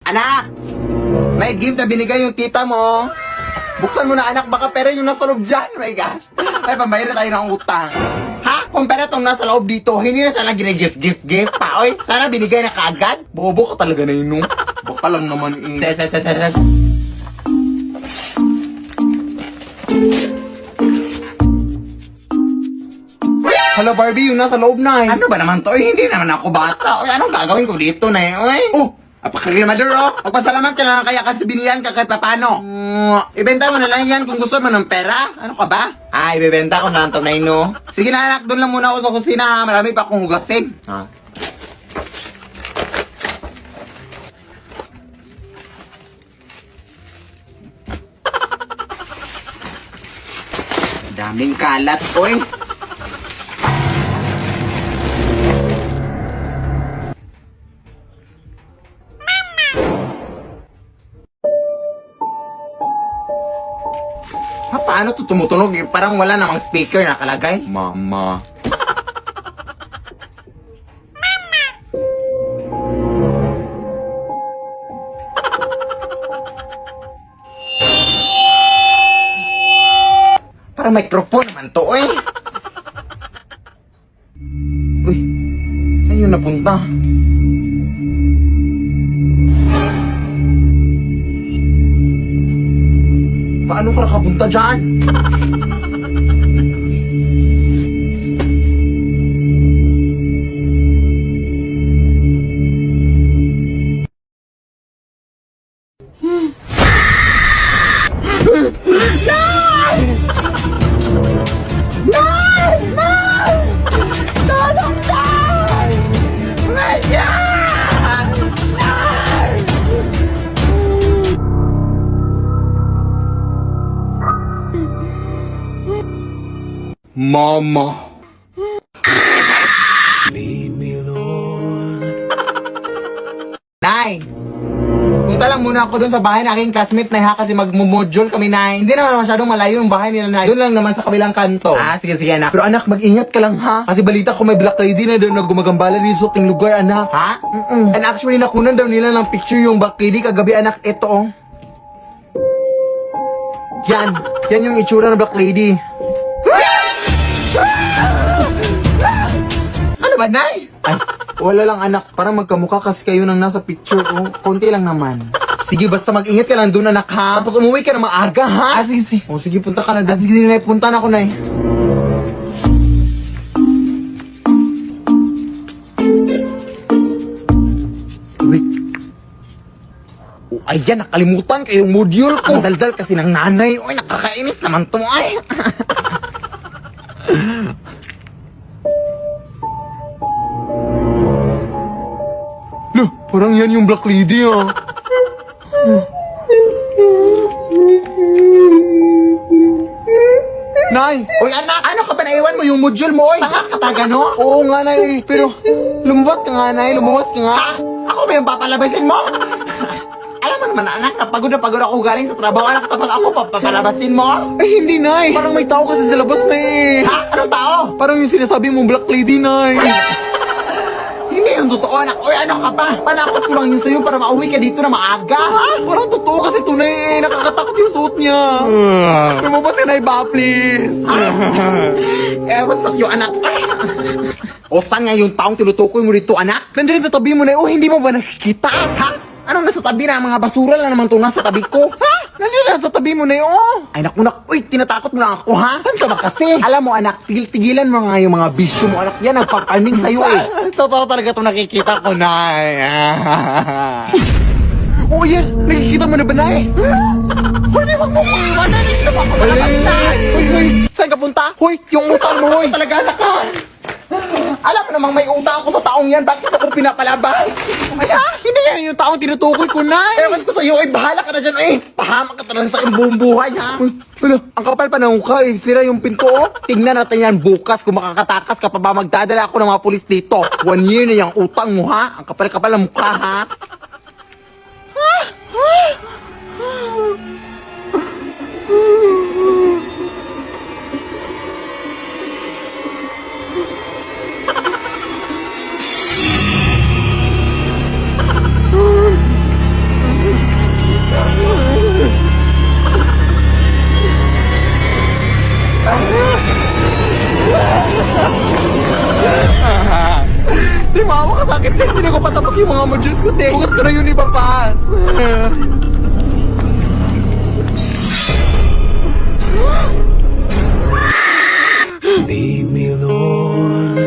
Anak! May gift na binigay yung tita mo. Buksan mo na anak, baka pera yung nasa loob dyan. My gosh. Ay, pambayad na tayo ng utang. Ha? Kung pera tong nasa loob dito, hindi na sana gina-gift pa, oy. Sana binigay na kaagad. Bobo ka talaga na yun, no? Baka lang naman Ses. Hello, Barbie, yung nasa loob na eh. Ano ba naman to? Hindi naman ako bata. Oy, anong gagawin ko dito na eh, oy? Oh! Apakari naman doon, oh. Magpasalamat ka na kaya kasi binilihan ka kahit papano. Ibenta mo na lang yan kung gusto mo ng pera. Ano ka ba? Ibebenta ko na lang to na no. Sige na anak, doon lang muna ako sa kusina ha. Marami pa akong hugasin. Daming kalat, oy. Paano to tumutunog? Parang wala namang speaker nakalagay. Mama. Parang microphone naman to, eh. Uy, saan yun napunta? Paano ka nakapunta dyan? Mama. Nay! Punta lang muna ako doon sa bahay ng aking classmate na ha kasi mag-module kami, Nay. Hindi naman masyadong malayo yung bahay nila, Nay. Doon lang naman sa kabilang kanto. Sige, anak. Pero anak, mag-ingat ka lang, ha? Kasi balita ko may black lady na doon na gumagambala rin sa ating lugar, anak. Ha? And actually, nakunan daw nila ng picture yung black lady kagabi, anak. Ito, oh. Yan yung itsura ng black lady. Ano ba, Nay? Ay, wala lang anak. Parang magkamukha kasi kayo nang nasa picture, oh. Konti lang naman. Sige, basta mag-ingat ka lang doon, anak, ha? Tapos umuwi ka na maaga, ha? Sige. Oh, sige, punta ka na. Sige, Nay, punta na ako, Nay. Wait. Oh, ayan, nakalimutan kayong module ko. Ang daldal kasi ng nanay. Oy, nakakainis naman to, ay. Parang yan yung black lady, ah. Nay! Uy, anak! Ano ka ba naiwan mo yung module mo, oy? Tanga ka taga, no? Oo nga, Nay. Pero, lumabas ka nga, Nay. Lumabas ka nga. Ako ba yung papalabasin mo? Alam mo naman, anak, na pagod ako galing sa trabaho, anak, tapos ako papalabasin mo? Ay, hindi, Nay. Parang may tao kasi sa labas, Nay. Ha? Anong tao? Parang yung sinasabi mong black lady, Nay. Hindi yung totoo, anak. Oy, ano ka pa? Panakot ko lang yun sa'yo para mauwi ka dito na maaga. Ha? Parang totoo kasi tunay. Nakakatakot yung suot niya. Lumabas ka na iba, please. Ewan pa sa'yo, anak. O, saan nga yung taong tinutukoy mo dito, anak? Nandiyan sa tabi mo na, hindi mo ba nakikita? Ha? Anong nasa tabi na? Mga basura lang naman itong nasa tabi ko. Ha? Nandiyan na sa tabi mo na yun. Ay, naku. Uy, tinatakot mo lang ako, ha? Saan ka ba kasi? Alam mo, anak, tigilan mo nga yung mga bisyo mo, anak. Yan, nagpapaning sa'yo, eh. Totoo talaga itong nakikita ko, Nay. Oo, yan. Nakikita mo na ba, Nay? Pwede bang mamawanan? Hoy, saan ka punta? Hoy, yung utang mo, hoy. Talaga, anak ka. Alam mo namang may utang ako sa taong yan. Bakit ako pinapalabas? Ay, hindi yan yung taong tinutukoy ko, Nay. Ewan ko sa'yo, bahala ka na dyan, Pahamak ka talaga sa aking buong buhay, ha? Ano? Ang kapal pa ng mukha, sira yung pinto, oh. Tingnan natin yan bukas kung makakatakas ka pa ba magdadala ako ng mga pulis dito. 1 year na yung utang mo, ha? Ang kapal-kapal ng mukha, ha? di ba pass? Lead me, Lord.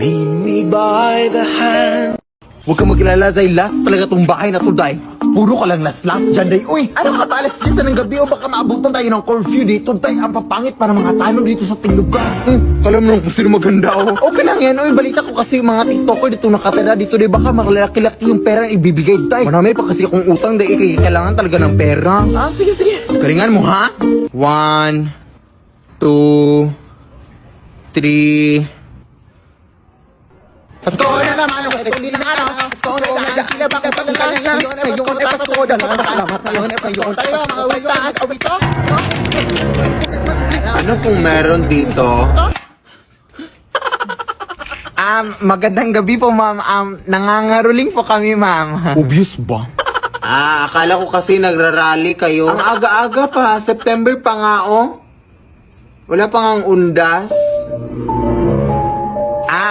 Lead me by the hand. Huwag kang mag-alala, Day. Last talaga tong bahay na to, Day. Puro ka lang last dyan, Day. Uy, ano ka ba? Alas 10 ng gabi o baka maabutan tayo ng curfew dito, Day. Ang papangit para mga tanong dito sa tinglugan. Alam mo naman kung sino maganda, oh. Okay lang yan, uy. Balita ko kasi mga TikToker dito nakatira dito, Day. Baka makalaki-laki yung pera na ibibigay, Day. Marami pa kasi akong utang, Day. Kailangan talaga ng pera. Ah, sige, sige. Galingan mo, ha? 1, 2, 3... Totoo na naman ako. Hindi na ano. Totoo na naman. Sila ba ka pagkakala? Yung otak ko na lang. Salamat na lang. Yung otak ko. Mga wita at awito. Ano pong meron dito? Magandang gabi po, ma'am. Nangangaruling po kami, ma'am. Obvious ba? Akala ko kasi nagrarally kayo. Ang aga-aga pa. September pa nga, oh. Wala pa ngang undas.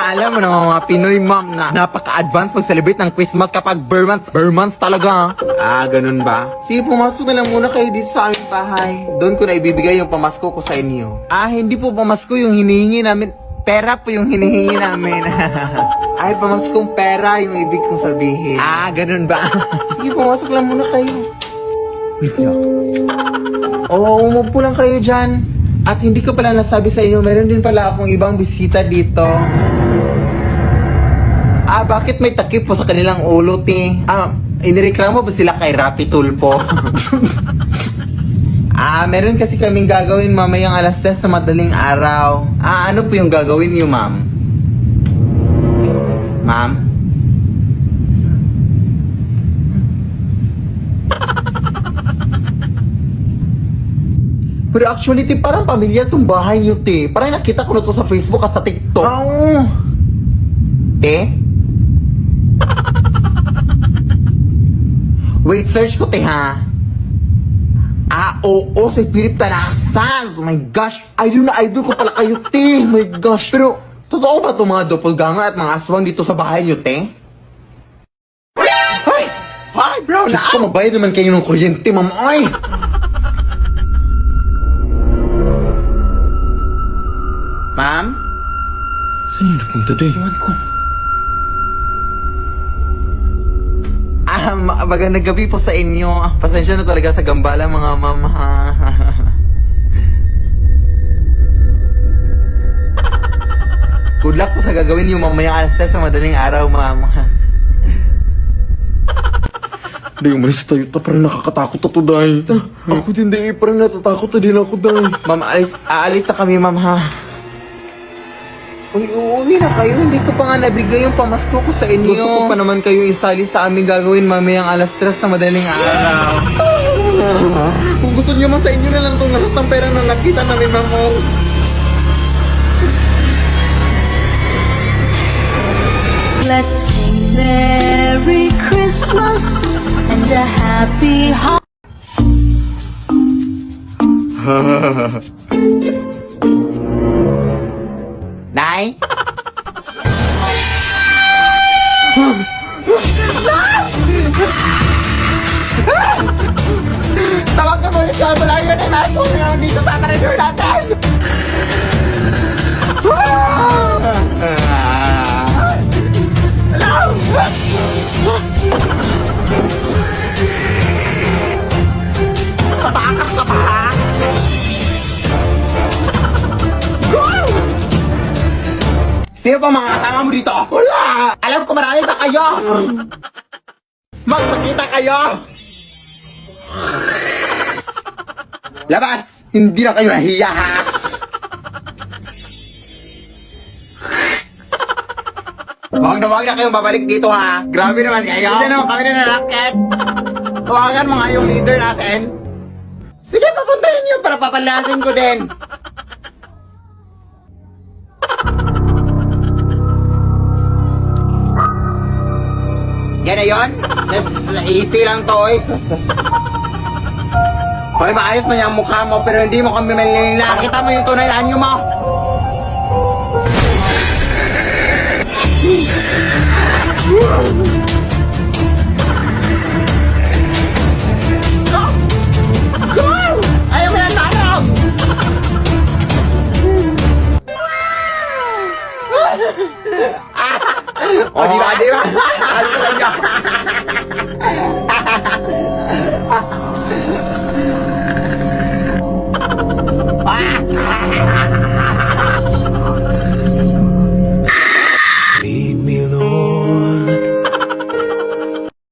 Alam mo naman mga Pinoy, ma'am, na napaka-advance mag-celebrate ng Christmas kapag bare months talaga. Ganun ba? Sige, pumasok na lang muna kayo dito sa aming bahay. Doon ko na ibibigay yung pamasko ko sa inyo. Hindi po pamasko yung hinihingi namin. Pera po yung hinihingi namin. Ay, pamaskong pera yung ibig kong sabihin. Ganun ba? Sige, pumasok lang muna kayo. Oo, umupo lang kayo dyan. At hindi ko pala nasabi sa inyo, meron din pala akong ibang bisita dito. Bakit may takip po sa kanilang ulo, ti? Inireklamo ba sila kay Rapi Tulpo? Meron kasi kaming gagawin mamayang alas 10 sa madaling araw. Ano po yung gagawin niyo, ma'am? Ma'am? Pero actually, ti, parang pamilya tong bahay niyo, ti. Parang nakita ko na to sa Facebook at sa TikTok. Wait, search ko, te, ha? Oo, si Philip Tanasan. Oh my gosh, idol na idol ko pala kayo, te. Oh my gosh. Pero, totoo ba itong mga doppelganger at mga aswang dito sa bahay niyo, te? Hi, bro, Diyos ko, mabayad naman kayo ng kuryente, ma'am. Oy! Ma'am? Saan yung napunta, Day? Iwan ko. Magandang gabi po sa inyo. Pasensya na talaga sa gambala, mga ma'am, ha. Good luck po sa gagawin niyo mamaya alas 10 sa madaling araw, ma'am. Day, umalis tayo. Parang nakakatakot ako, Day. Ako din, Day. Parang natatakot na din ako, Day. Ma'am, aalis na kami, ma'am, ha. Uy, uuwi na kayo. Hindi ko pa nga nabigay yung pamasko ko sa inyo. Gusto ko pa naman kayo isali sa aming gagawin mamayang alas 3 sa madaling araw. Kung gusto niyo man sa inyo na lang itong lahat ng pera na nakita namin, ma'am. Let's sing Merry Christmas and a Happy Nay? Tawag ka muna siya. Malayo na yung maso na dito sa karidor natin. Tatakas ka pa, ha? Go! Sino pa mga kasama mo dito? Wala! Alam ko marami pa kayo! Magpakita kayo! Labas! Hindi na kayo nahiya, ha? Huwag na kayong babalik dito, ha? Grabe naman kayo! Hindi naman kami na nanakit! Tawagan mga yung leader natin! Sige, papuntahin niyo para papalasin ko din! Yan na yun? Easy lang to, oy. Hoy, maayos man yung mukha mo, pero hindi mo kami malilila. Kita mo yung tunay na anyo mo.